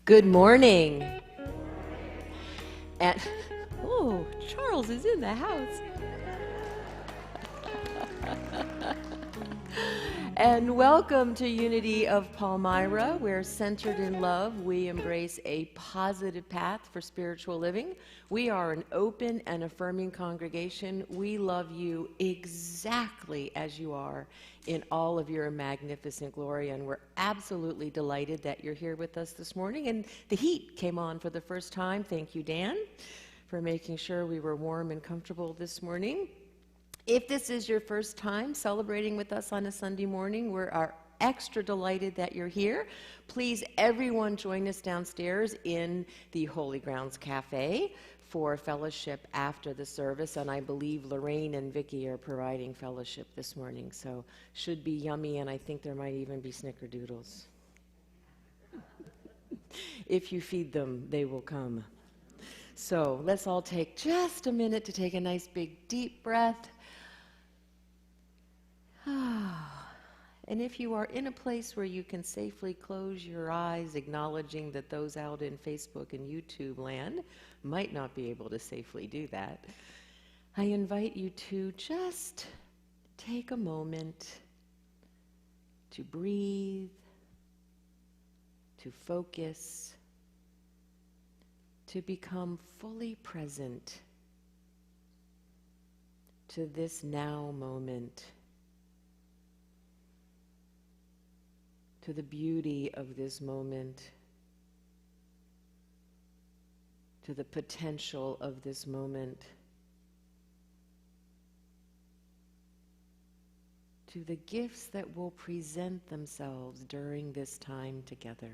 Good morning. And oh, Charles is in the house. And welcome to Unity of Palmyra, where centered in love, we embrace a positive path for spiritual living. We are an open and affirming congregation. We love you exactly as you are in all of your magnificent glory, and we're absolutely delighted that you're here with us this morning. And the heat came on for the first time. Thank you, Dan, for making sure we were warm and comfortable this morning. If this is your first time celebrating with us on a Sunday morning, we are extra delighted that you're here. Please, everyone, join us downstairs in the Holy Grounds Cafe for fellowship after the service, and I believe Lorraine and Vicky are providing fellowship this morning, so should be yummy, and I think there might even be snickerdoodles. If you feed them, they will come. So let's all take just a minute to take a nice big deep breath. And if you are in a place where you can safely close your eyes, acknowledging that those out in Facebook and YouTube land might not be able to safely do that, I invite you to just take a moment to breathe, to focus, to become fully present to this now moment, to the beauty of this moment, to the potential of this moment, to the gifts that will present themselves during this time together.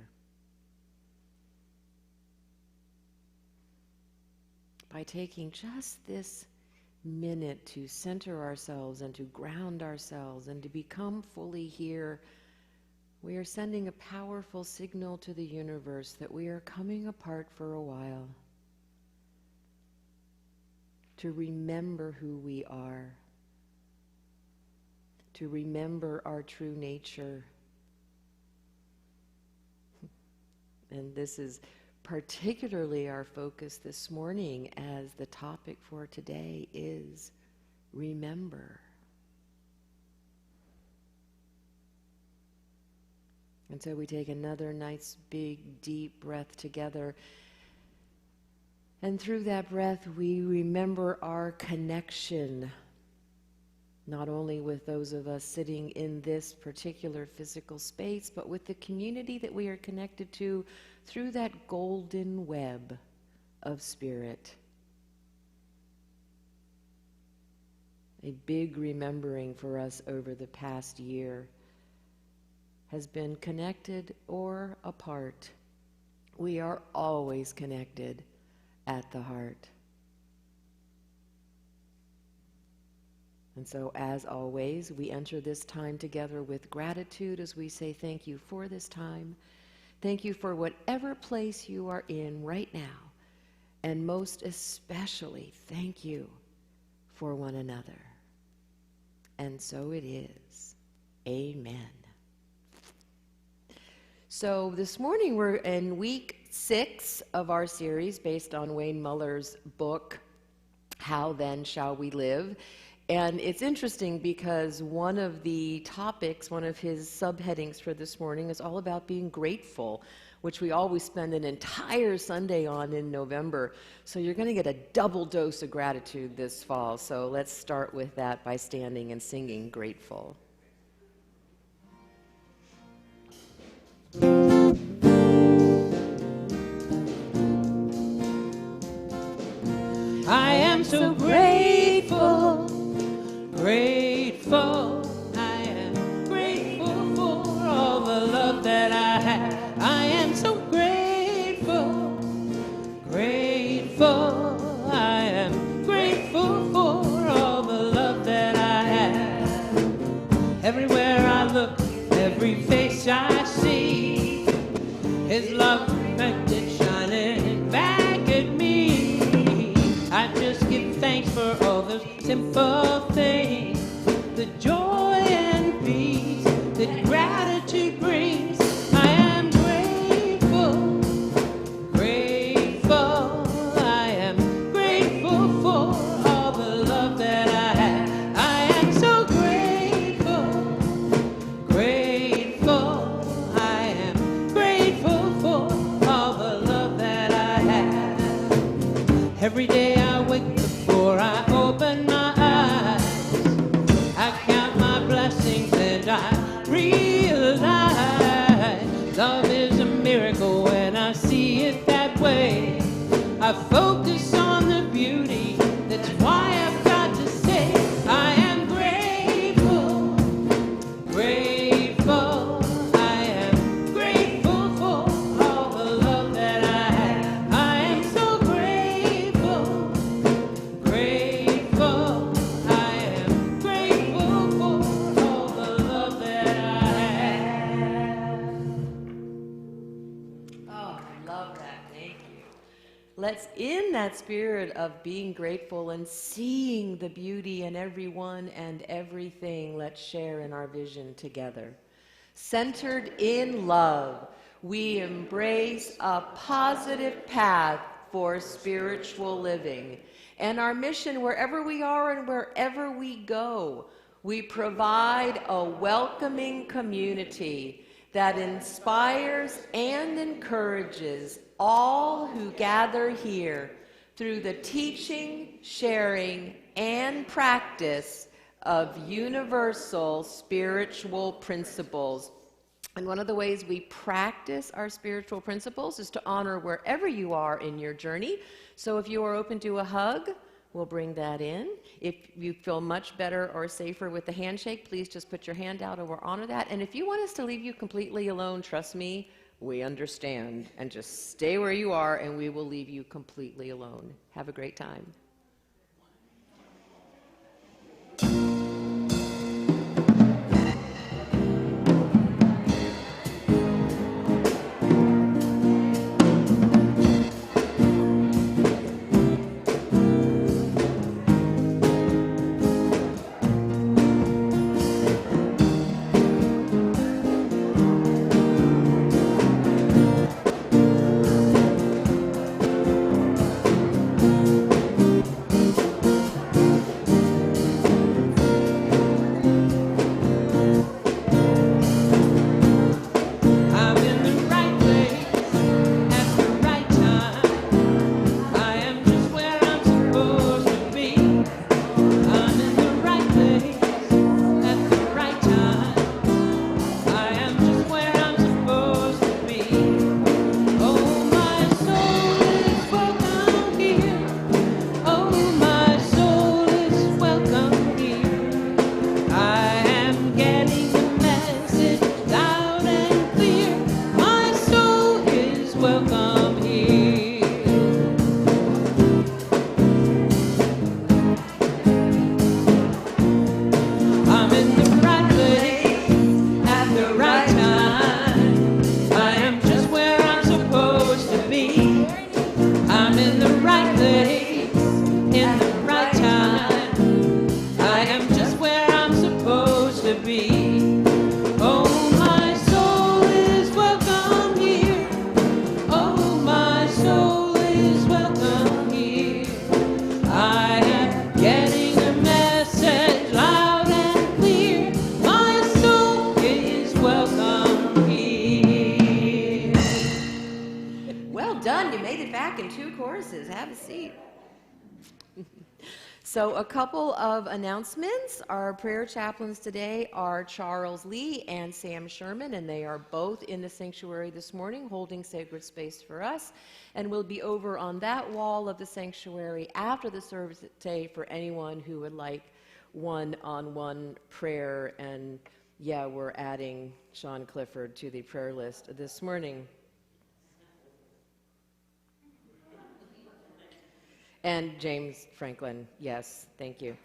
By taking just this minute to center ourselves and to ground ourselves and to become fully here, we are sending a powerful signal to the universe that we are coming apart for a while, to remember who we are, to remember our true nature. And this is particularly our focus this morning, as the topic for today is remember. And so we take another nice, big, deep breath together. And through that breath, we remember our connection, not only with those of us sitting in this particular physical space, but with the community that we are connected to through that golden web of spirit. A big remembering for us over the past year has been connected or apart. We are always connected at the heart. And so, as always, we enter this time together with gratitude as we say thank you for this time. Thank you for whatever place you are in right now. And most especially, thank you for one another. And so it is. Amen. So this morning we're in week 6 of our series based on Wayne Muller's book, How Then Shall We Live? And it's interesting because one of the topics, one of his subheadings for this morning is all about being grateful, which we always spend an entire Sunday on in November. So you're going to get a double dose of gratitude this fall. So let's start with that by standing and singing Grateful. I am so grateful, grateful. I am grateful for all the love that I have. I am so grateful, grateful. I am grateful for all the love that I have. Everywhere I look, every face I see, His love reflected shining back at me. I just give thanks for all those simple things, the joy and peace that gratitude brings. I am grateful, wake before I open my eyes. I count my blessings and I realize love is a miracle when I see it that way. I focus on the beauty, that's why I've got to say I am grateful, grateful. I am grateful for all the love that I have. I am so grateful, grateful. I am grateful for all the love that I have. Oh, I love that. Thank you. Let's, in that spirit of being grateful and seeing the beauty in everyone and everything, let's share in our vision together. Centered in love, we embrace a positive path for spiritual living. And our mission, wherever we are and wherever we go, we provide a welcoming community that inspires and encourages all who gather here through the teaching, sharing, and practice of universal spiritual principles. And one of the ways we practice our spiritual principles is to honor wherever you are in your journey. So if you are open to a hug, we'll bring that in. If you feel much better or safer with the handshake, please just put your hand out and we'll honor that. And if you want us to leave you completely alone, trust me, we understand. And just stay where you are and we will leave you completely alone. Have a great time. Have a seat. So a couple of announcements. Our prayer chaplains today are Charles Lee and Sam Sherman, and they are both in the sanctuary this morning holding sacred space for us. And we'll be over on that wall of the sanctuary after the service today for anyone who would like one-on-one prayer. And yeah, we're adding Sean Clifford to the prayer list this morning. And James Franklin, yes, thank you.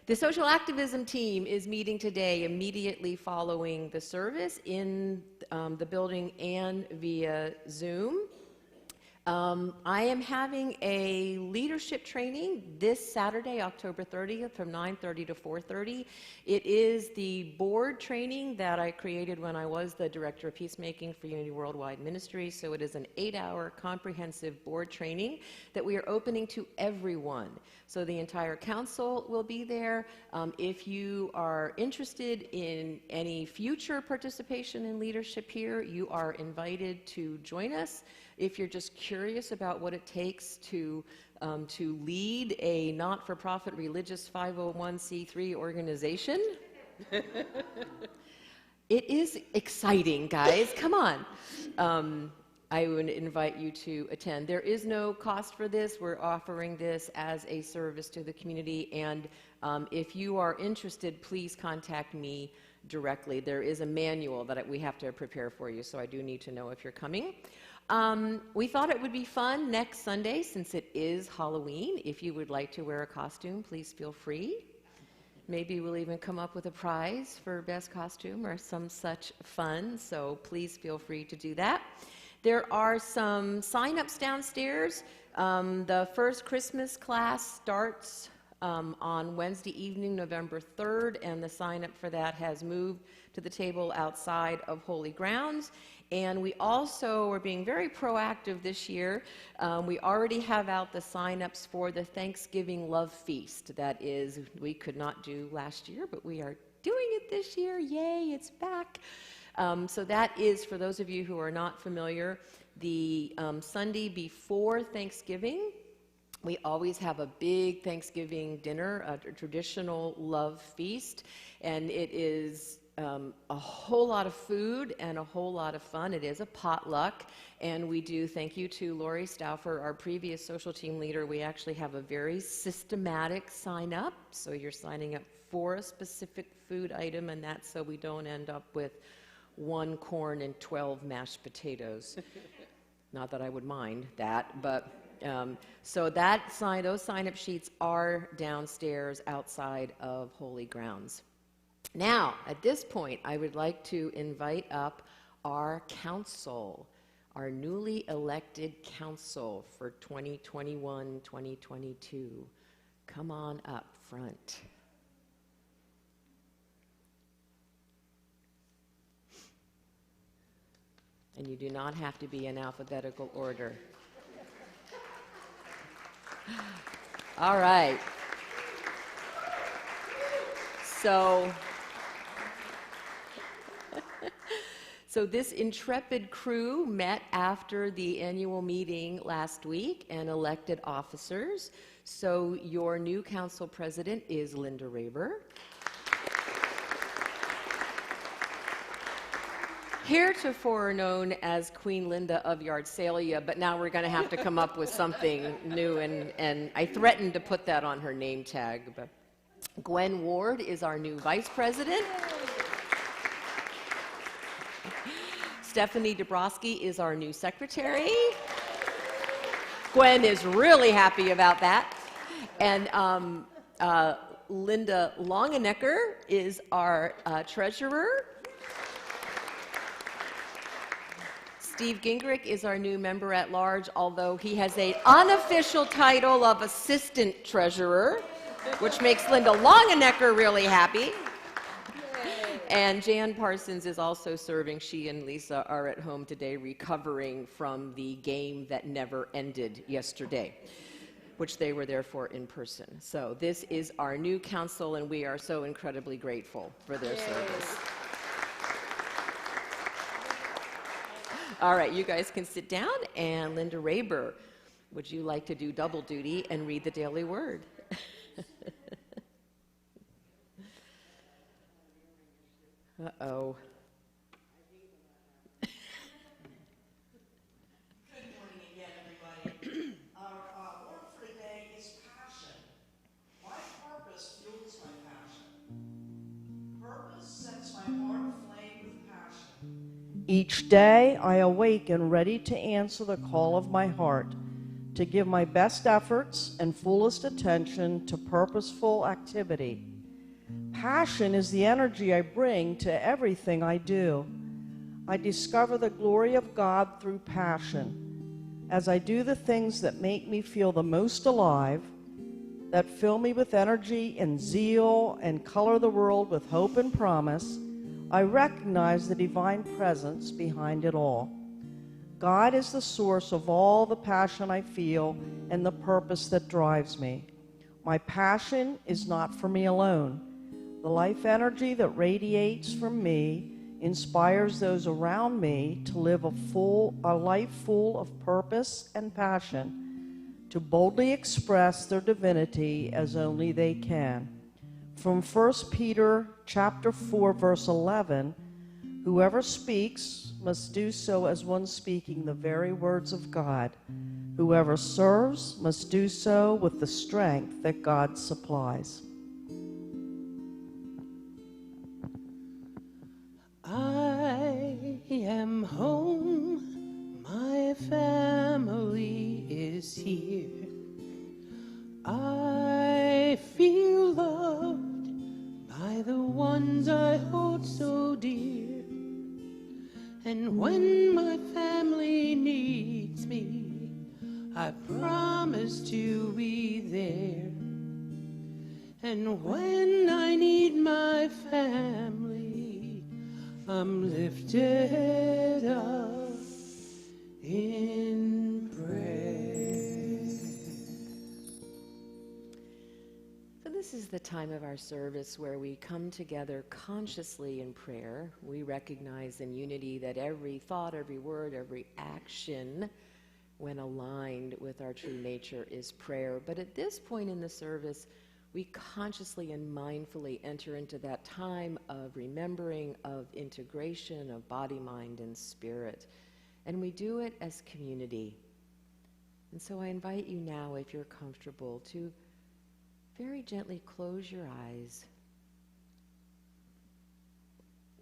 The social activism team is meeting today immediately following the service in the building and via Zoom. I am having a leadership training this Saturday, October 30th, from 9:30 to 4:30. It is the board training that I created when I was the Director of Peacemaking for Unity Worldwide Ministries. So it is an 8-hour comprehensive board training that we are opening to everyone. So the entire council will be there. If you are interested in any future participation in leadership here, you are invited to join us. If you're just curious about what it takes to to lead a not-for-profit religious 501c3 organization. It is exciting, guys. Come on. I would invite you to attend. There is no cost for this. We're offering this as a service to the community, and if you are interested, please contact me directly. There is a manual that we have to prepare for you, so I do need to know if you're coming. We thought it would be fun next Sunday, since it is Halloween. If you would like to wear a costume, please feel free. Maybe we'll even come up with a prize for best costume or some such fun, so please feel free to do that. There are some sign-ups downstairs. The first Christmas class starts on Wednesday evening, November 3rd, and the sign-up for that has moved to the table outside of Holy Grounds. And we also are being very proactive this year. We already have out the sign-ups for the Thanksgiving Love Feast. That is, we could not do last year, but we are doing it this year. Yay, it's back. So that is, for those of you who are not familiar, the Sunday before Thanksgiving. We always have a big Thanksgiving dinner, a traditional love feast, and it is a whole lot of food and a whole lot of fun. It is a potluck, and we do thank you to Lori Stauffer, our previous social team leader. We actually have a very systematic sign up, so you're signing up for a specific food item, and that's so we don't end up with 1 corn and 12 mashed potatoes. Not that I would mind that, but so those sign-up sheets are downstairs outside of Holy Grounds. Now, at this point, I would like to invite up our council, our newly elected council for 2021-2022. Come on up front. And you do not have to be in alphabetical order. All right. So this intrepid crew met after the annual meeting last week and elected officers. So your new council president is Linda Raber. Heretofore known as Queen Linda of Yardsalia, but now we're going to have to come up with something new, and I threatened to put that on her name tag. But Gwen Ward is our new vice president. Stephanie Dabrowski is our new secretary. Gwen is really happy about that. And Linda Longenecker is our treasurer. Steve Gingrich is our new member at large, although he has an unofficial title of assistant treasurer, which makes Linda Longenecker really happy. And Jan Parsons is also serving. She and Lisa are at home today recovering from the game that never ended yesterday, which they were there for in person. So this is our new council, and we are so incredibly grateful for their service. All right, you guys can sit down, and Linda Raber, would you like to do double duty and read the Daily Word? Uh-oh. Good morning again, everybody. Our word for today is passion. My purpose fuels my passion. Purpose sets my heart aflame with passion. Each day I awaken ready to answer the call of my heart, to give my best efforts and fullest attention to purposeful activity. Passion is the energy I bring to everything I do. I discover the glory of God through passion. As I do the things that make me feel the most alive, that fill me with energy and zeal and color the world with hope and promise, I recognize the divine presence behind it all. God is the source of all the passion I feel and the purpose that drives me. My passion is not for me alone. The life energy that radiates from me inspires those around me to live a life full of purpose and passion. to boldly express their divinity as only they can. From 1 Peter chapter 4, verse 11, whoever speaks must do so as one speaking the very words of God. Whoever serves must do so with the strength that God supplies. I am home, my family is here. I feel loved by the ones I hold so dear. And when my family needs me, I promise to be there. And when I need my family, I'm lifted up in prayer. So this is the time of our service where we come together consciously in prayer. We recognize in unity that every thought, every word, every action, when aligned with our true nature, is prayer. But at this point in the service, we consciously and mindfully enter into that time of remembering, of integration, of body, mind, and spirit. And we do it as community. And so I invite you now, if you're comfortable, to very gently close your eyes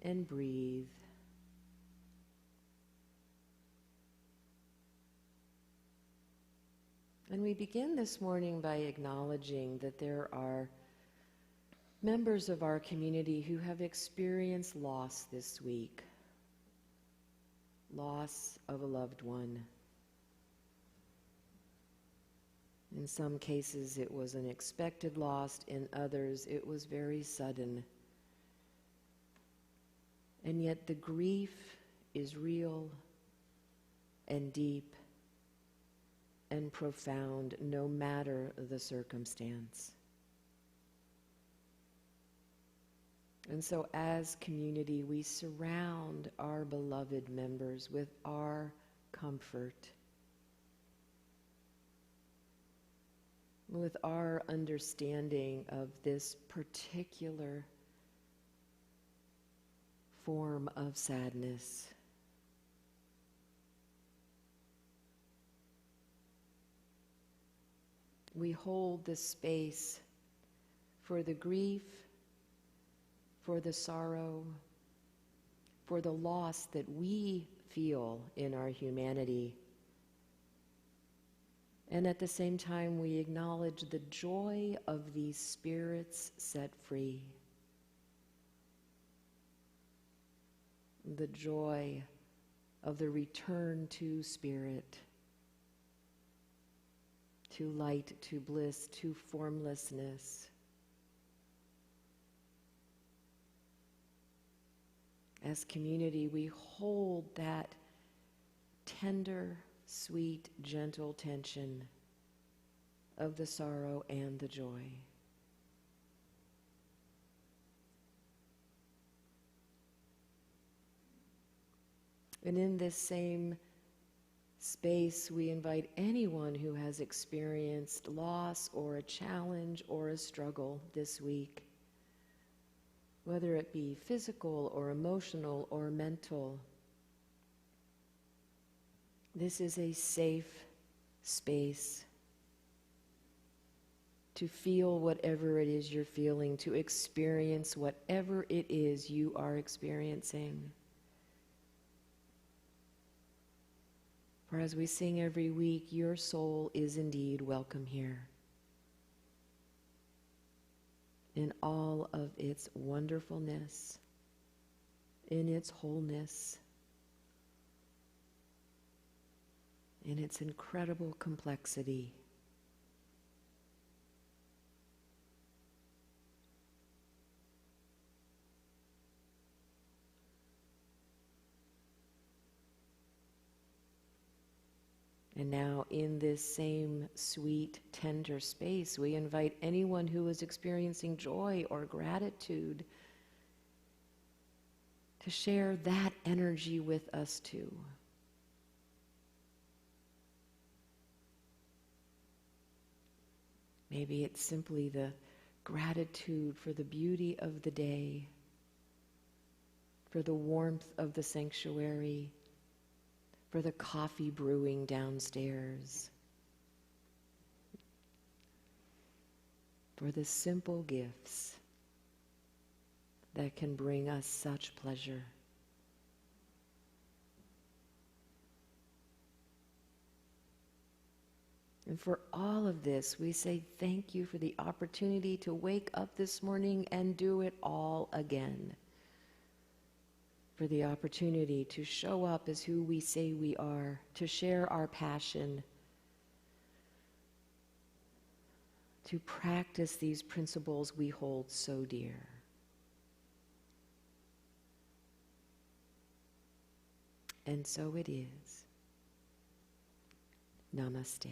and breathe. And we begin this morning by acknowledging that there are members of our community who have experienced loss this week. Loss of a loved one. In some cases it was an expected loss, in others it was very sudden. And yet the grief is real and deep and profound, no matter the circumstance. And so as community, we surround our beloved members with our comfort, with our understanding of this particular form of sadness. We hold this space for the grief, for the sorrow, for the loss that we feel in our humanity. And at the same time, we acknowledge the joy of these spirits set free. The joy of the return to spirit, to light, to bliss, to formlessness. As community, we hold that tender, sweet, gentle tension of the sorrow and the joy. And in this same space, we invite anyone who has experienced loss or a challenge or a struggle this week, whether it be physical or emotional or mental. This is a safe space to feel whatever it is you're feeling, to experience whatever it is you are experiencing. For as we sing every week, your soul is indeed welcome here, in all of its wonderfulness, in its wholeness, in its incredible complexity. And now in this same sweet, tender space, we invite anyone who is experiencing joy or gratitude to share that energy with us too. Maybe it's simply the gratitude for the beauty of the day, for the warmth of the sanctuary, for the coffee brewing downstairs, for the simple gifts that can bring us such pleasure. And for all of this, we say thank you for the opportunity to wake up this morning and do it all again. For the opportunity to show up as who we say we are, to share our passion, to practice these principles we hold so dear. And so it is. Namaste.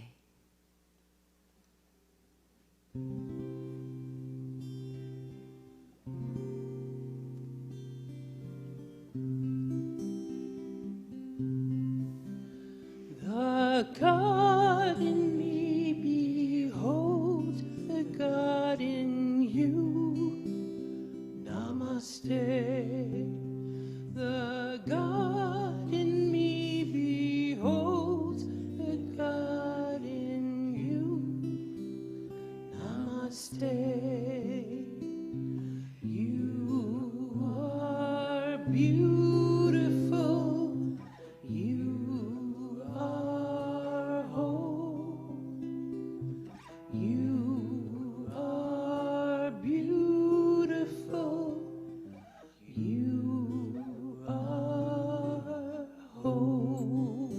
The God in me beholds the God in you. Namaste. The God in me beholds the God in you. Namaste. You are beautiful. You are whole. You are beautiful. You are whole.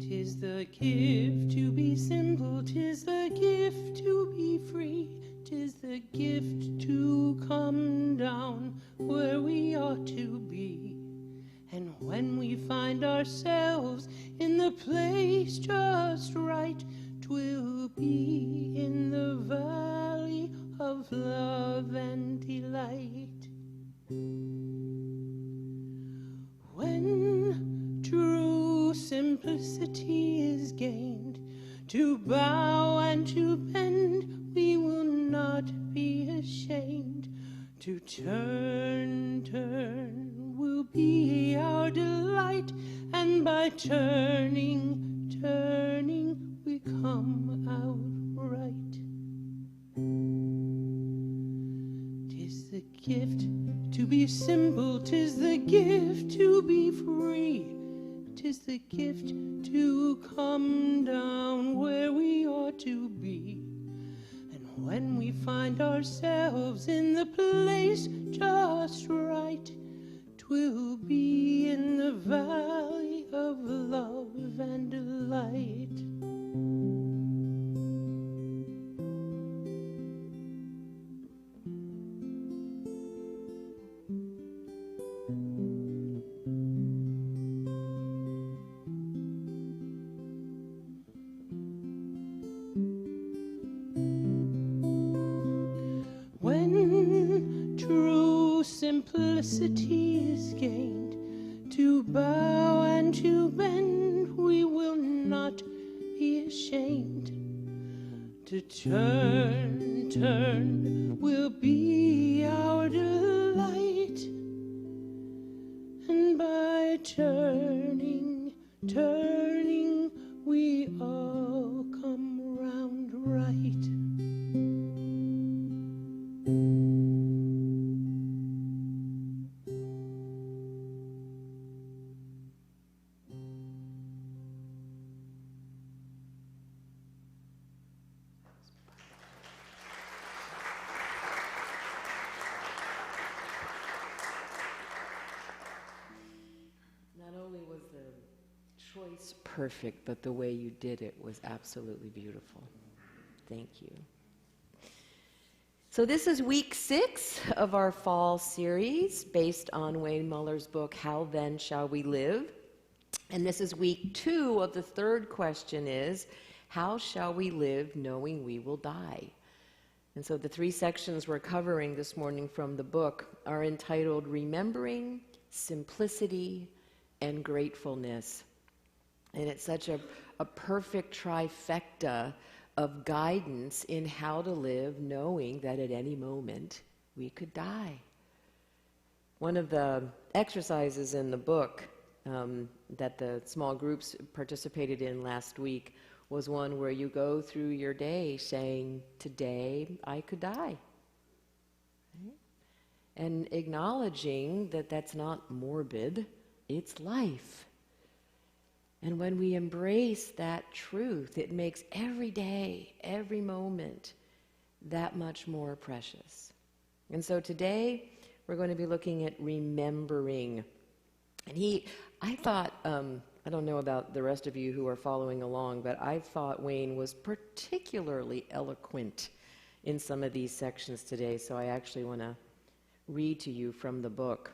Tis the gift to be simple, tis the gift to be free, tis the gift to come down where we ought to be. And when we find ourselves in the place just right, 'twill be in the valley of love and delight. When true simplicity is gained, to bow and to bend, we will not be ashamed. To turn will be our delight, and by turning, we come out right. 'Tis the gift to be simple, 'tis the gift to be free, 'tis the gift to come down where we ought to be. And when we find ourselves in the place just right, 'twill be in the valley of love and delight. When true simplicity is gained, to bow and to bend, we will not be ashamed. To turn will be our delight, and by turning, we all come round right. Not only was the choice perfect, but the way you did it was absolutely beautiful. Thank you. So this is week 6 of our fall series based on Wayne Muller's book, How Then Shall We Live? And this is week 2 of the third question is, how shall we live knowing we will die? And so the 3 sections we're covering this morning from the book are entitled Remembering, Simplicity, and Gratefulness. And it's such a perfect trifecta of guidance in how to live knowing that at any moment we could die. One of the exercises in the book that the small groups participated in last week was one where you go through your day saying, today I could die. Right? And acknowledging that that's not morbid, it's life. And when we embrace that truth, it makes every day, every moment, that much more precious. And so today, we're going to be looking at remembering. And I thought, I don't know about the rest of you who are following along, but I thought Wayne was particularly eloquent in some of these sections today, so I actually want to read to you from the book.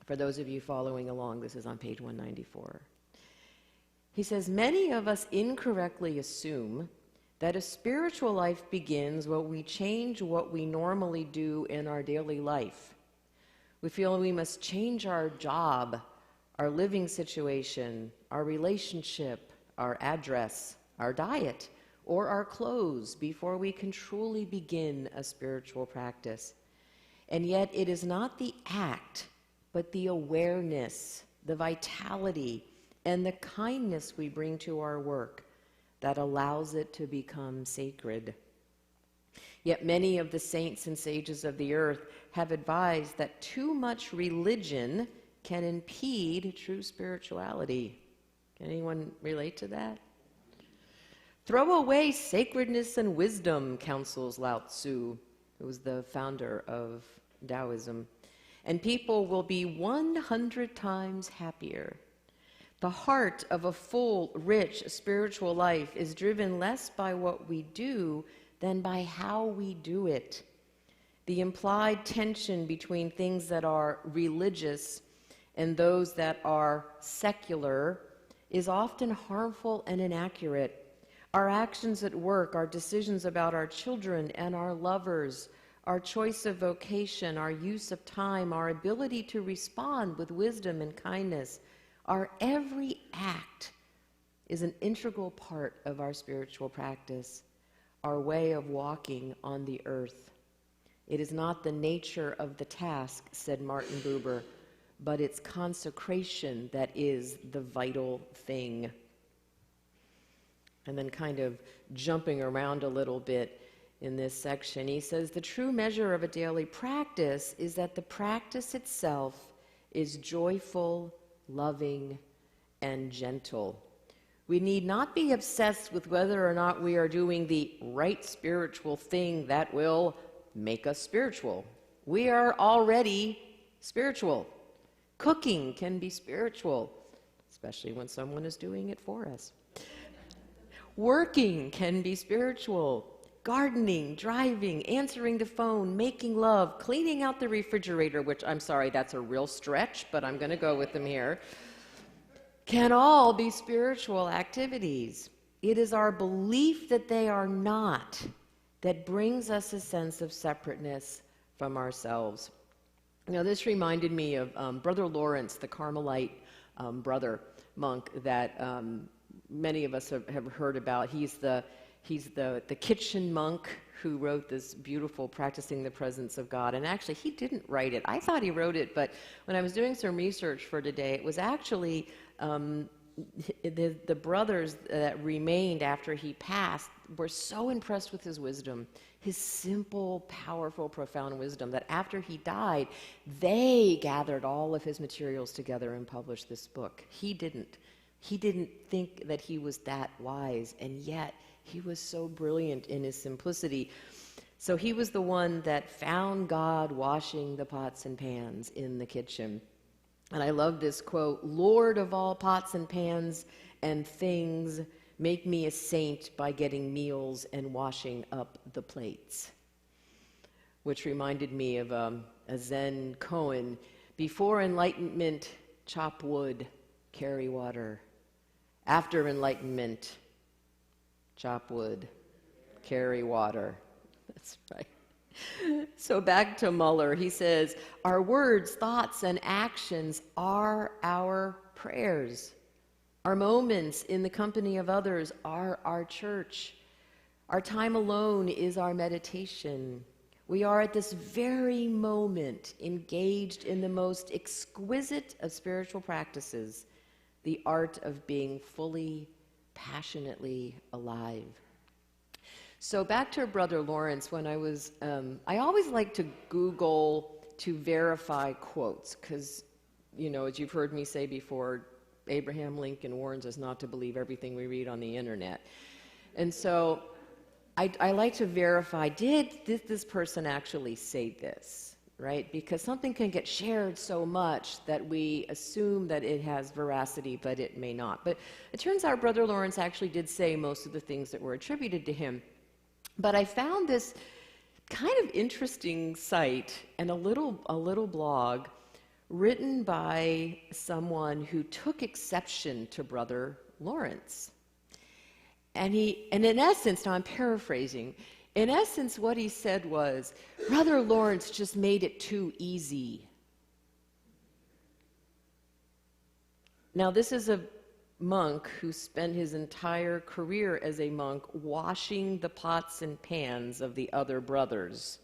For those of you following along, this is on page 194. He says, many of us incorrectly assume that a spiritual life begins when we change what we normally do in our daily life. We feel we must change our job, our living situation, our relationship, our address, our diet, or our clothes before we can truly begin a spiritual practice. And yet it is not the act, but the awareness, the vitality, and the kindness we bring to our work that allows it to become sacred. Yet many of the saints and sages of the earth have advised that too much religion can impede true spirituality. Can anyone relate to that? Throw away sacredness and wisdom, counsels Lao Tzu, who was the founder of Taoism, and people will be 100 times happier. The heart of a full, rich spiritual life is driven less by what we do than by how we do it. The implied tension between things that are religious and those that are secular is often harmful and inaccurate. Our actions at work, our decisions about our children and our lovers, our choice of vocation, our use of time, our ability to respond with wisdom and kindness, our every act is an integral part of our spiritual practice, our way of walking on the earth. It is not the nature of the task, said Martin Buber, but its consecration that is the vital thing. And then kind of jumping around a little bit in this section, he says, the true measure of a daily practice is that the practice itself is joyful, loving, and gentle. We need not be obsessed with whether or not we are doing the right spiritual thing that will make us spiritual. We are already spiritual. Cooking can be spiritual, especially when someone is doing it for us. Working can be spiritual. Gardening, driving, answering the phone, making love, cleaning out the refrigerator, which I'm sorry, that's a real stretch, but I'm going to go with them here, can all be spiritual activities. It is our belief that they are not that brings us a sense of separateness from ourselves. You know, this reminded me of Brother Lawrence, the Carmelite brother monk that many of us have heard about. He's the kitchen monk who wrote this beautiful Practicing the Presence of God. And actually, he didn't write it. I thought he wrote it, but when I was doing some research for today, it was actually the brothers that remained after he passed were so impressed with his wisdom, his simple, powerful, profound wisdom, that after he died, they gathered all of his materials together and published this book. He didn't. He didn't think that he was that wise, and yet he was so brilliant in his simplicity. So he was the one that found God washing the pots and pans in the kitchen. And I love this quote, Lord of all pots and pans and things, Make me a saint by getting meals and washing up the plates. Which reminded me of a Zen koan. Before enlightenment, chop wood, carry water. After enlightenment, chop wood, carry water. That's right. So back to Muller. He says, our words, thoughts, and actions are our prayers. Our moments in the company of others are our church. Our time alone is our meditation. We are at this very moment engaged in the most exquisite of spiritual practices, the art of being fully, passionately alive. So back to Brother Lawrence, when I always like to Google to verify quotes, because, as you've heard me say before, Abraham Lincoln warns us not to believe everything we read on the internet. And so I like to verify, did this person actually say this, right? Because something can get shared so much that we assume that it has veracity, but it may not. But it turns out Brother Lawrence actually did say most of the things that were attributed to him. But I found this kind of interesting site and a little blog written by someone who took exception to Brother Lawrence. And in essence, now I'm paraphrasing, in essence what he said was, Brother Lawrence just made it too easy. Now this is a monk who spent his entire career as a monk washing the pots and pans of the other brothers.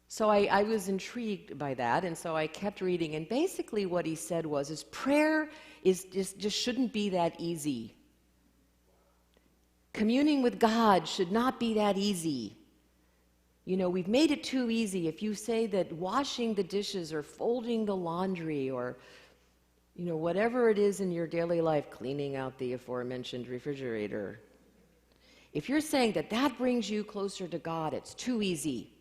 So I was intrigued by that, and so I kept reading, and basically what he said was prayer just shouldn't be that easy. Communing with God should not be that easy. We've made it too easy. If you say that washing the dishes or folding the laundry or, whatever it is in your daily life, cleaning out the aforementioned refrigerator, if you're saying that brings you closer to God, it's too easy.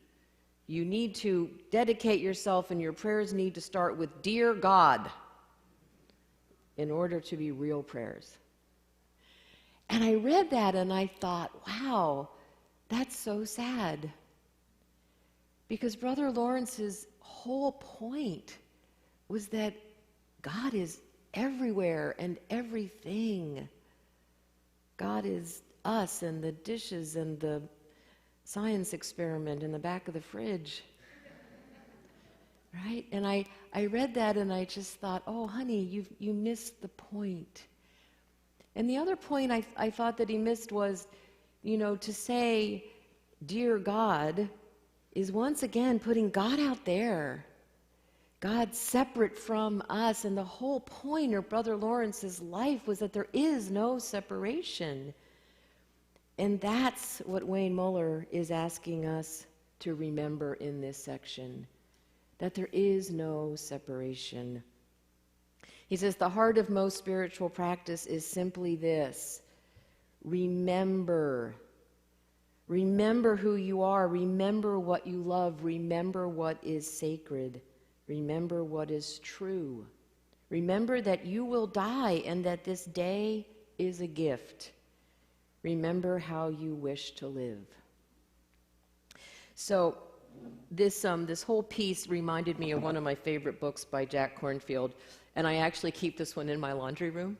You need to dedicate yourself, and your prayers need to start with, Dear God, in order to be real prayers. And I read that and I thought, wow, that's so sad. Because Brother Lawrence's whole point was that God is everywhere and everything. God is us and the dishes and the science experiment in the back of the fridge. Right? And I read that and I just thought, oh, honey, you missed the point. And the other point I thought that he missed was, to say, Dear God, is once again putting God out there. God separate from us. And the whole point of Brother Lawrence's life was that there is no separation. And that's what Wayne Muller is asking us to remember in this section, that there is no separation. He says, the heart of most spiritual practice is simply this: remember. Remember who you are. Remember what you love. Remember what is sacred. Remember what is true. Remember that you will die and that this day is a gift. Remember how you wish to live. So this whole piece reminded me of one of my favorite books by Jack Kornfield, and I actually keep this one in my laundry room.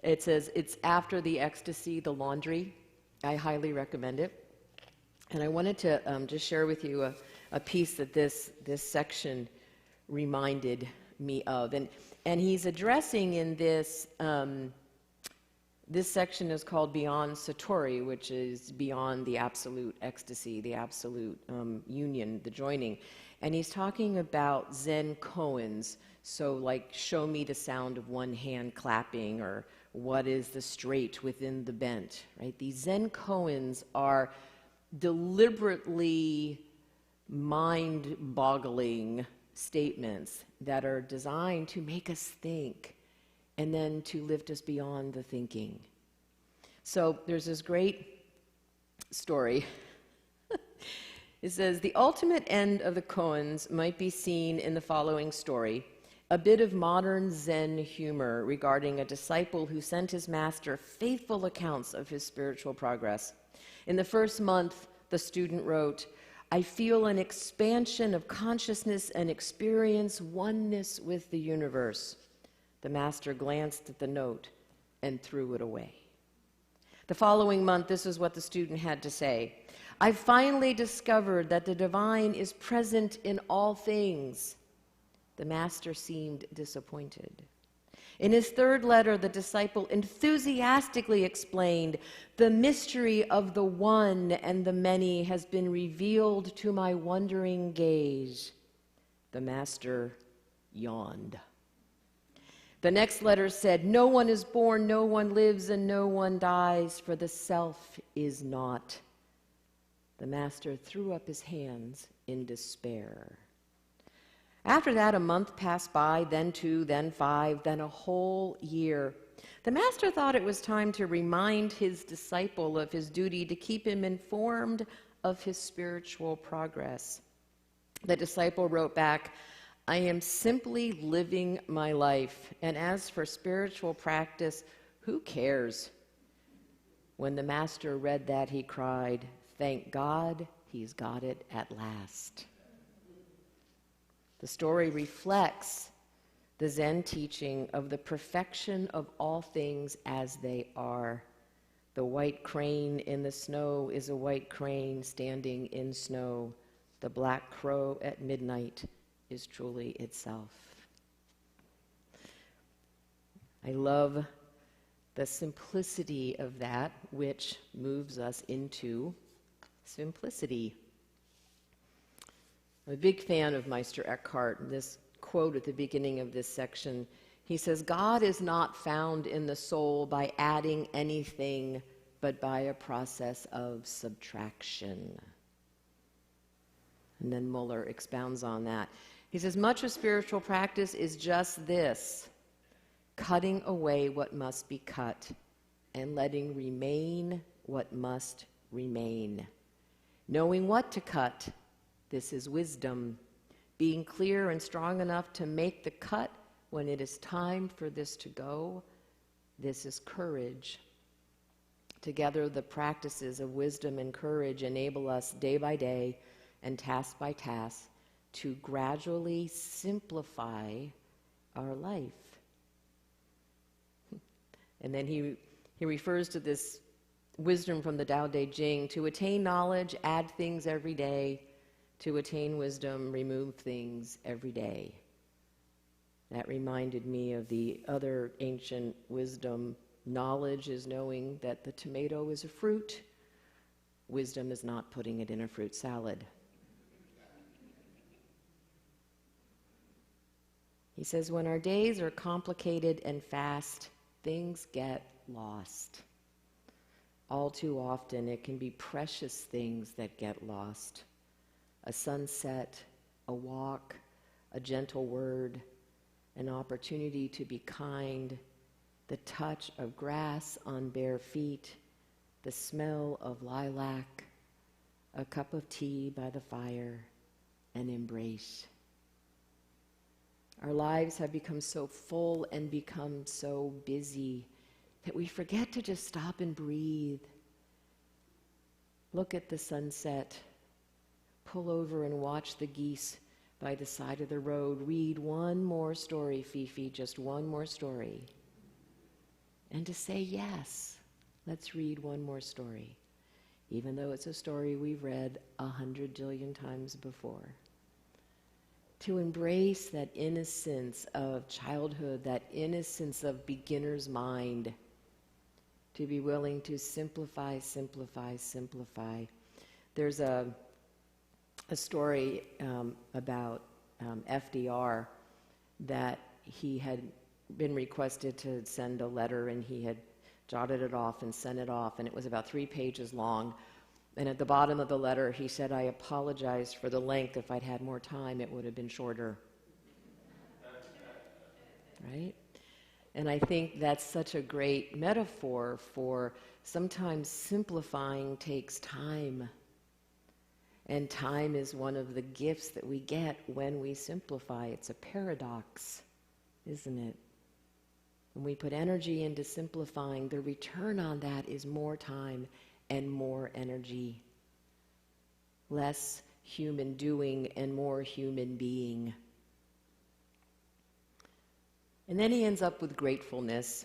It says, it's After the Ecstasy, the Laundry. I highly recommend it. And I wanted to just share with you a piece that this section reminded me of. And he's addressing in this, this section is called Beyond Satori, which is beyond the absolute ecstasy, the absolute union, the joining. And he's talking about Zen koans, so like show me the sound of one hand clapping, or what is the straight within the bent, right? These Zen koans are deliberately mind-boggling statements that are designed to make us think and then to lift us beyond the thinking. So there's this great story. It says, the ultimate end of the koans might be seen in the following story. a bit of modern Zen humor regarding a disciple who sent his master faithful accounts of his spiritual progress. In the first month, the student wrote, "I feel an expansion of consciousness and experience oneness with the universe." The master glanced at the note and threw it away. The following month, this is what the student had to say. "I finally discovered that the divine is present in all things." The master seemed disappointed. In his third letter, the disciple enthusiastically explained, "The mystery of the one and the many has been revealed to my wondering gaze." The master yawned. The next letter said, "No one is born, no one lives, and no one dies, for the self is not." The master threw up his hands in despair. After that, a month passed by, then 2, then 5, then a whole year. The master thought it was time to remind his disciple of his duty to keep him informed of his spiritual progress. The disciple wrote back, "I am simply living my life, and as for spiritual practice, who cares?" When the master read that, he cried, "Thank God, he's got it at last." The story reflects the Zen teaching of the perfection of all things as they are. The white crane in the snow is a white crane standing in snow. The black crow at midnight is truly itself. I love the simplicity of that, which moves us into simplicity. I'm a big fan of Meister Eckhart. This quote at the beginning of this section, he says, "God is not found in the soul by adding anything, but by a process of subtraction." And then Muller expounds on that. He says, "Much of spiritual practice is just this, cutting away what must be cut and letting remain what must remain. Knowing what to cut, this is wisdom. Being clear and strong enough to make the cut when it is time for this to go, this is courage. Together, the practices of wisdom and courage enable us day by day and task by task to gradually simplify our life." And then he refers to this wisdom from the Tao Te Ching: to attain knowledge, add things every day. To attain wisdom, remove things every day. That reminded me of the other ancient wisdom. Knowledge is knowing that the tomato is a fruit. Wisdom is not putting it in a fruit salad. He says, "When our days are complicated and fast, things get lost. All too often, it can be precious things that get lost. A sunset, a walk, a gentle word, an opportunity to be kind, the touch of grass on bare feet, the smell of lilac, a cup of tea by the fire, an embrace. Our lives have become so full and become so busy that we forget to just stop and breathe. Look at the sunset. Pull over and watch the geese by the side of the road. Read one more story, Fifi, just one more story. And to say, yes, let's read one more story, even though it's a story we've read 100 jillion times before. To embrace that innocence of childhood, that innocence of beginner's mind, to be willing to simplify, simplify, simplify. There's a story about FDR that he had been requested to send a letter, and he had jotted it off and sent it off, and it was about 3 pages long. And at the bottom of the letter, he said, "I apologize for the length. If I'd had more time, it would have been shorter." Right? And I think that's such a great metaphor for sometimes simplifying takes time. And time is one of the gifts that we get when we simplify. It's a paradox. isn't it? When we put energy into simplifying, the return on that is more time and more energy. Less human doing and more human being. And then he ends up with gratefulness.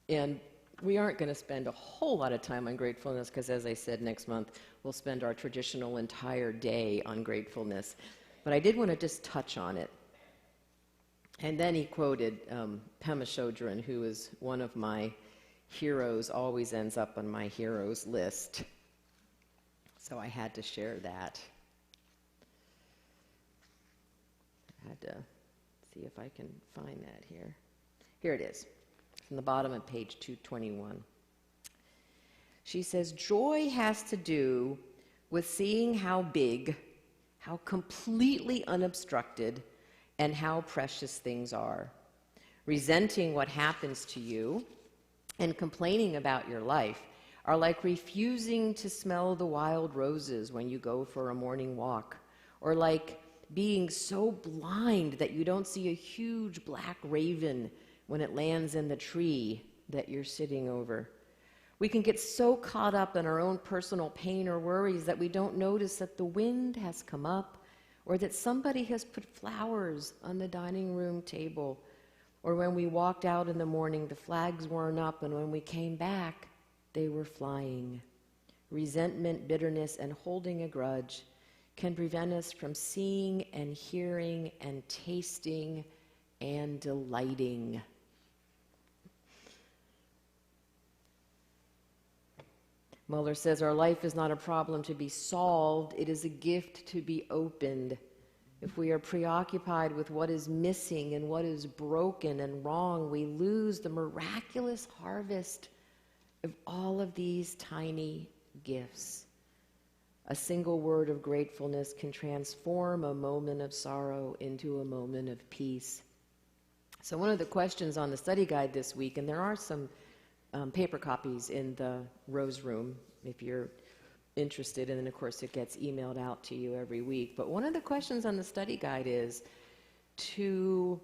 And we aren't going to spend a whole lot of time on gratefulness because, as I said, next month we'll spend our traditional entire day on gratefulness. But I did want to just touch on it. And then he quoted Pema Chodron, who is one of my heroes, always ends up on my heroes list. So I had to share that. I had to see if I can find that here. Here it is, from the bottom of page 221. She says, joy has to do with seeing how big, how completely unobstructed, and how precious things are. Resenting what happens to you and complaining about your life are like refusing to smell the wild roses when you go for a morning walk, or like being so blind that you don't see a huge black raven when it lands in the tree that you're sitting over. We can get so caught up in our own personal pain or worries that we don't notice that the wind has come up, or that somebody has put flowers on the dining room table, or when we walked out in the morning, the flags weren't up, and when we came back, they were flying. Resentment, bitterness, and holding a grudge can prevent us from seeing and hearing and tasting and delighting. Muller says our life is not a problem to be solved, it is a gift to be opened. If we are preoccupied with what is missing and what is broken and wrong, we lose the miraculous harvest of all of these tiny gifts. A single word of gratefulness can transform a moment of sorrow into a moment of peace. So one of the questions on the study guide this week, and there are some paper copies in the Rose Room if you're interested, and then of course it gets emailed out to you every week. But one of the questions on the study guide is to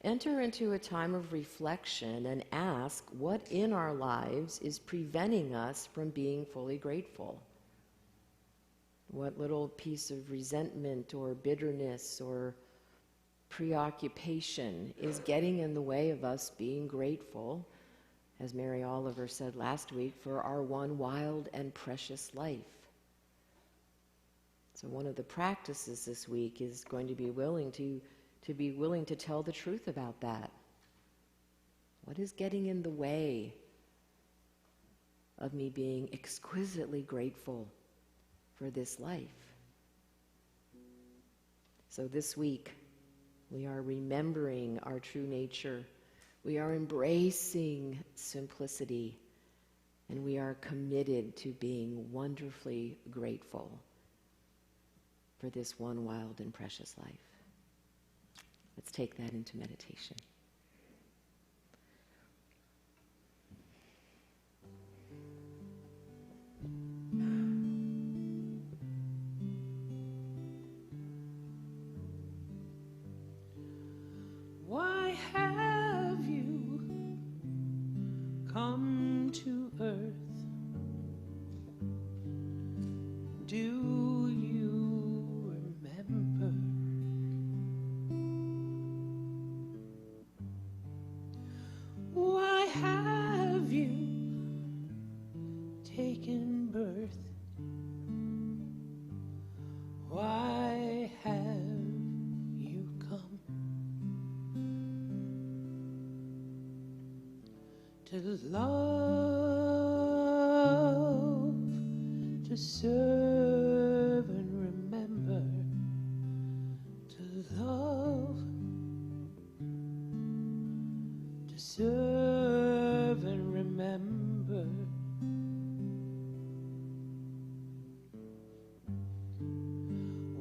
enter into a time of reflection and ask what in our lives is preventing us from being fully grateful. What little piece of resentment or bitterness or preoccupation is getting in the way of us being grateful, as Mary Oliver said last week, for our one wild and precious life. So one of the practices this week is going to be willing to tell the truth about that. What is getting in the way of me being exquisitely grateful for this life? So this week, we are remembering our true nature. We are embracing simplicity, and we are committed to being wonderfully grateful for this one wild and precious life. Let's take that into meditation. Why have you come to earth? Do you remember? Why have you taken birth? Why have you come to love, to serve and remember, to love, to serve and remember.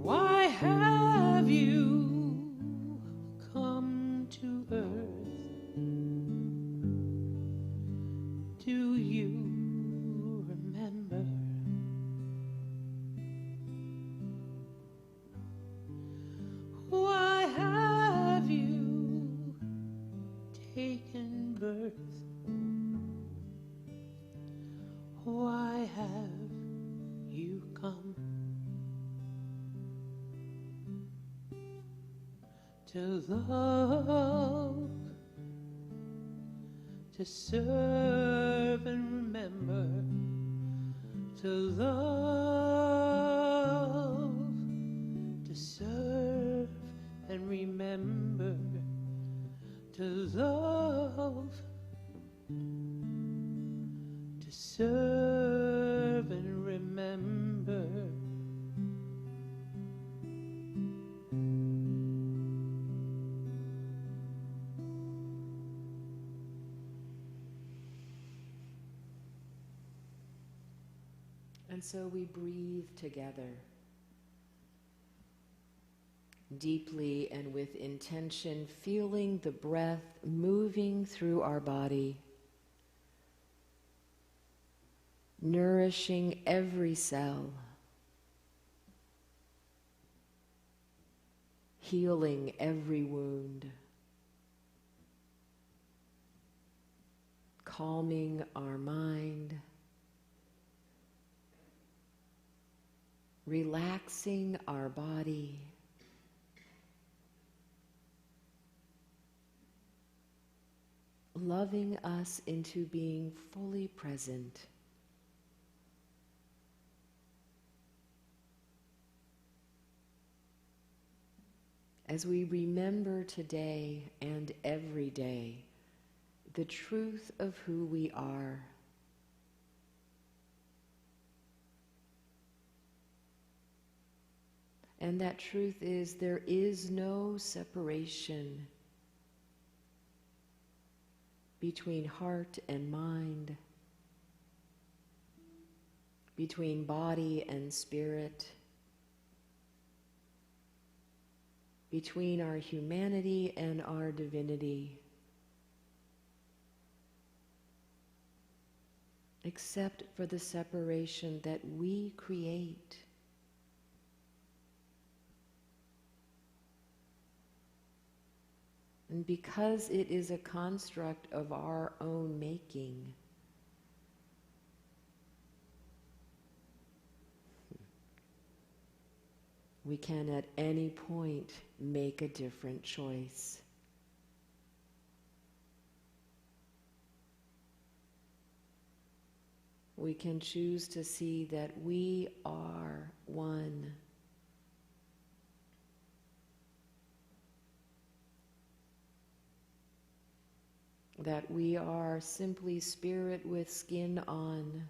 Why have you come to earth? Do you remember? to love, to serve and remember, to love, to serve and remember, to love, to serve and remember. And so we breathe together, deeply and with intention, feeling the breath moving through our body, nourishing every cell, healing every wound, calming our mind, relaxing our body, loving us into being fully present. As we remember today and every day the truth of who we are, and that truth is there is no separation between heart and mind, between body and spirit, between our humanity and our divinity, except for the separation that we create. And because it is a construct of our own making, we can at any point make a different choice. We can choose to see that we are one. That we are simply spirit with skin on.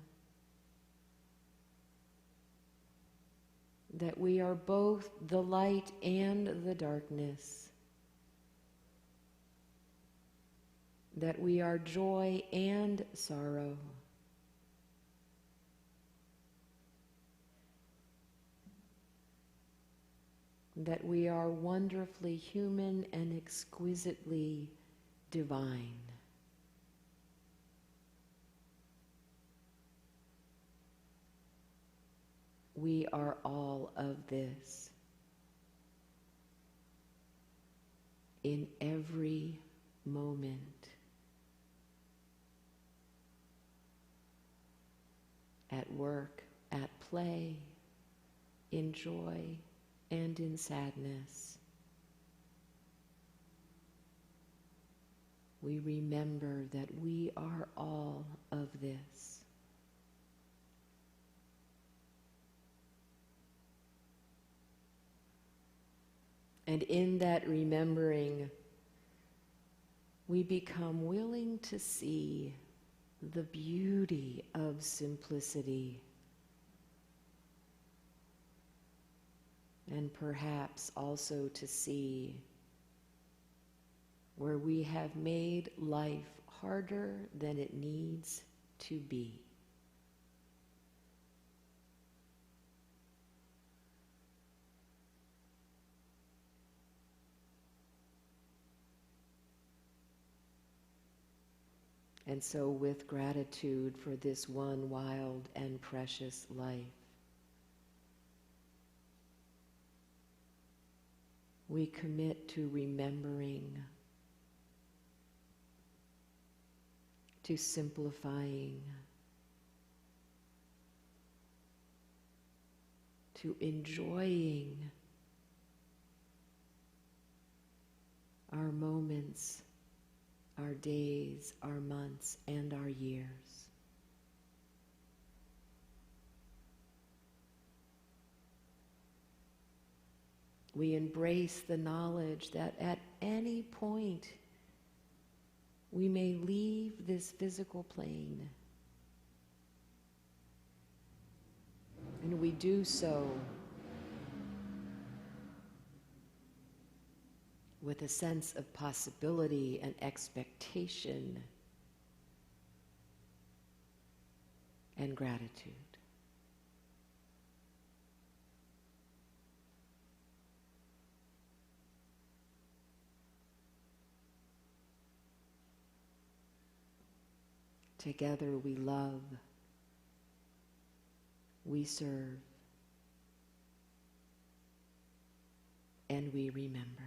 That we are both the light and the darkness. That we are joy and sorrow. That we are wonderfully human and exquisitely divine. We are all of this in every moment. At work, at play, in joy, and in sadness. We remember that we are all of this. And in that remembering, we become willing to see the beauty of simplicity. And perhaps also to see where we have made life harder than it needs to be. And so with gratitude for this one wild and precious life, we commit to remembering, to simplifying, to enjoying, our moments, our days, our months, and our years. We embrace the knowledge that at any point we may leave this physical plane. And we do so with a sense of possibility and expectation and gratitude. Together we love, we serve, and we remember.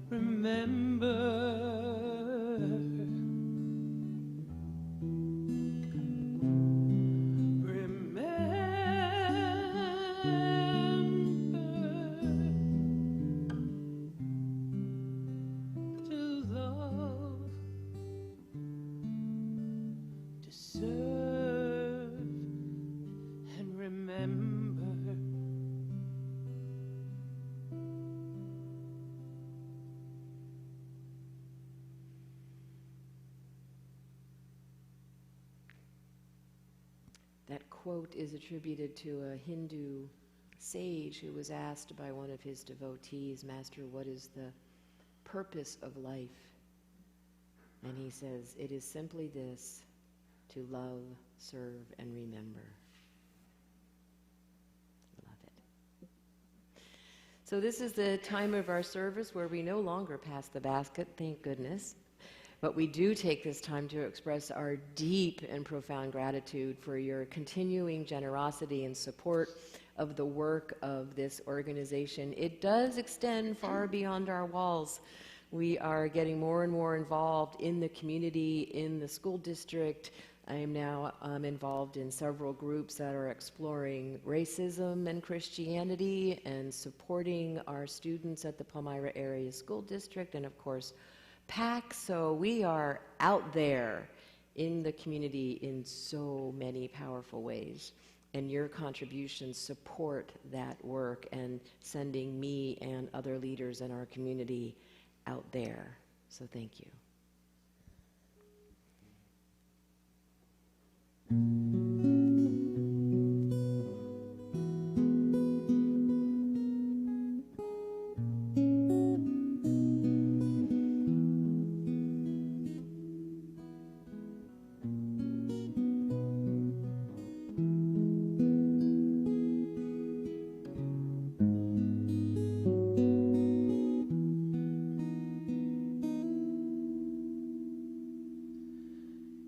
Remember, to love, to serve, and remember. That quote is attributed to a Hindu sage who was asked by one of his devotees, "Master, what is the purpose of life?" And he says, "It is simply this, to love, serve, and remember." Love it. So this is the time of our service where we no longer pass the basket, thank goodness. But we do take this time to express our deep and profound gratitude for your continuing generosity and support of the work of this organization. It does extend far beyond our walls. We are getting more and more involved in the community, in the school district. I am now involved in several groups that are exploring racism and Christianity and supporting our students at the Palmyra Area School District, and of course, PAC. So we are out there in the community in so many powerful ways. And your contributions support that work and sending me and other leaders in our community out there. So thank you.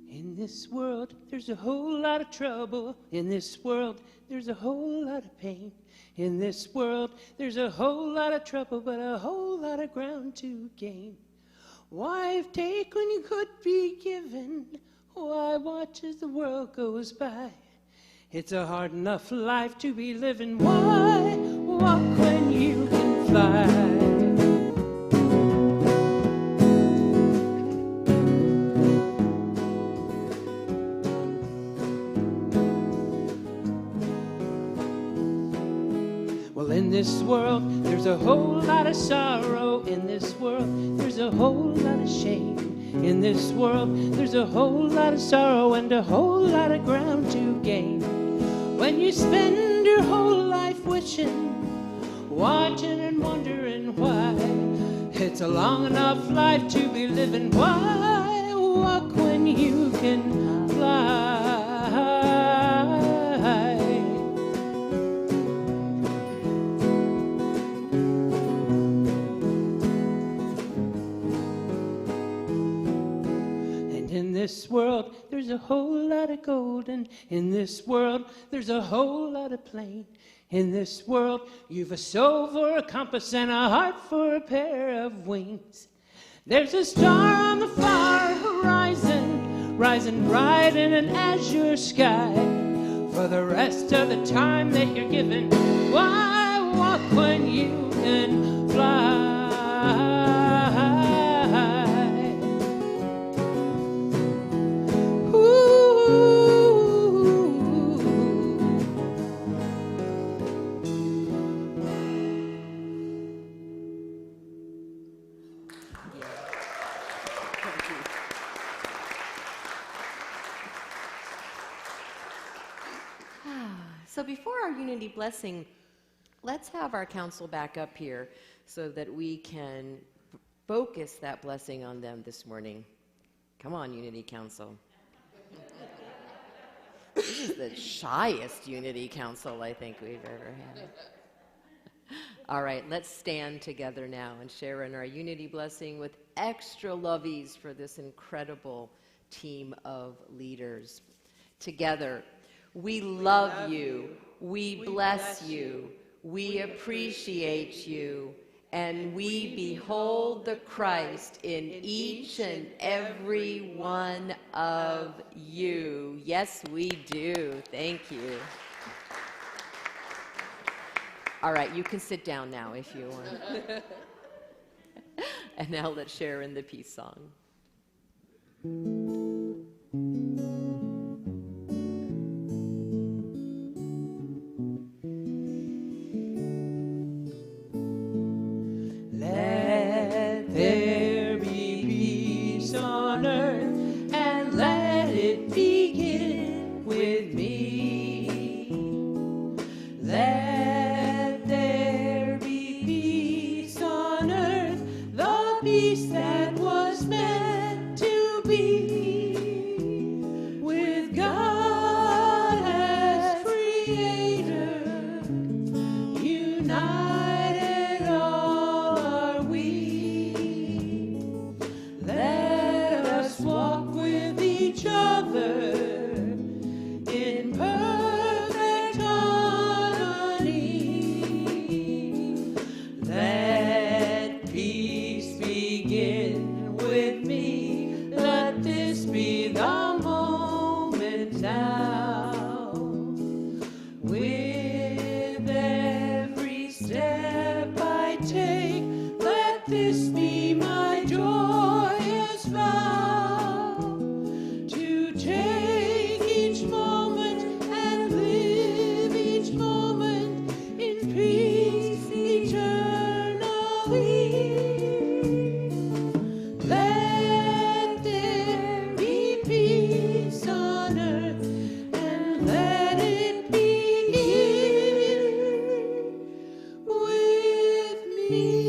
In this world, there's a whole lot of trouble. In this world, there's a whole lot of pain. In this world, there's a whole lot of trouble, but a whole lot of ground to gain. Why take when you could be given? Why watch as the world goes by? It's a hard enough life to be living. Why walk when you can fly? In this world, there's a whole lot of sorrow. In this world, there's a whole lot of shame. In this world, there's a whole lot of sorrow and a whole lot of ground to gain. When you spend your whole life wishing, watching and wondering why, it's a long enough life to be living. Why walk when you can fly? this world, there's a whole lot of gold, and in this world, there's a whole lot of plain. In this world, you've a soul for a compass and a heart for a pair of wings. There's a star on the far horizon, rising bright in an azure sky. For the rest of the time that you're given, why walk when you can fly? So before our unity blessing, let's have our council back up here so that we can focus that blessing on them this morning. Come on, Unity Council. This is the shyest Unity Council I think we've ever had. All right, let's stand together now and share in our unity blessing with extra lovies for this incredible team of leaders. Together, we love you, we bless you, we appreciate you, and we behold the Christ in each and every one of you. Yes, we do. Thank you. All right, you can sit down now if you want. And now let's share in the peace song. Let there be peace on earth, and let it begin with me. Let there be peace on earth, the peace that was meant to be, with God as creator, united all are we. Let us walk with each other in perfect harmony. Let peace begin with me. Let this be the moment now. With every step I take, let this be my joyous vow, to take each moment and live each moment in peace eternally. Let there be peace on earth, and let it begin with me.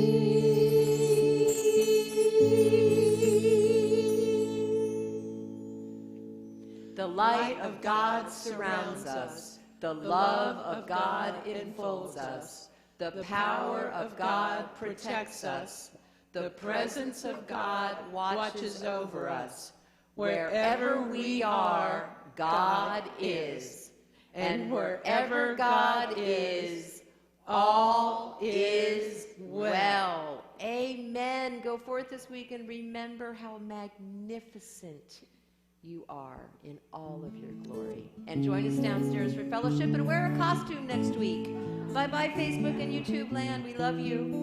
The light of God surrounds us. The love of God enfolds us. The power of God protects us. The presence of God watches over us. Wherever we are, God is. And wherever God is, all is well. Amen. Go forth this week and remember how magnificent you are in all of your glory. And join us downstairs for fellowship and wear a costume next week. Bye-bye, Facebook and YouTube land. We love you.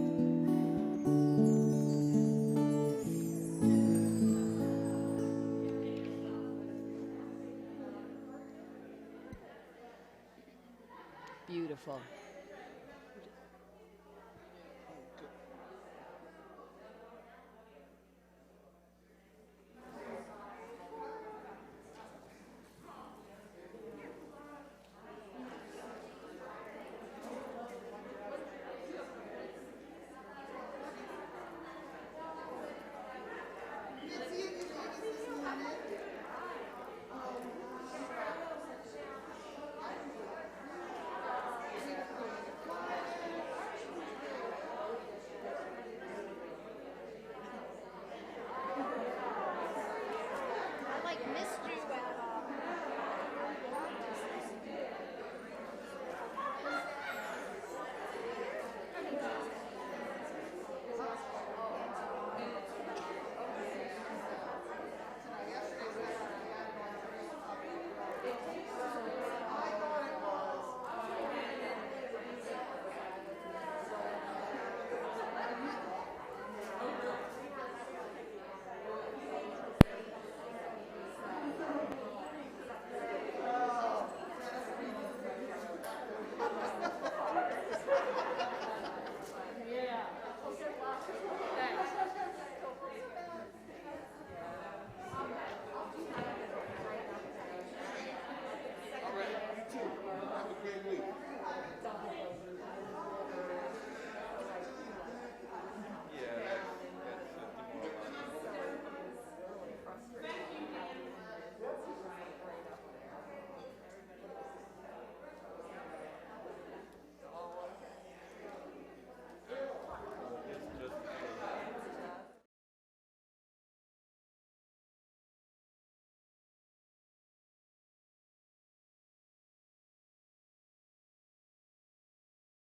Beautiful.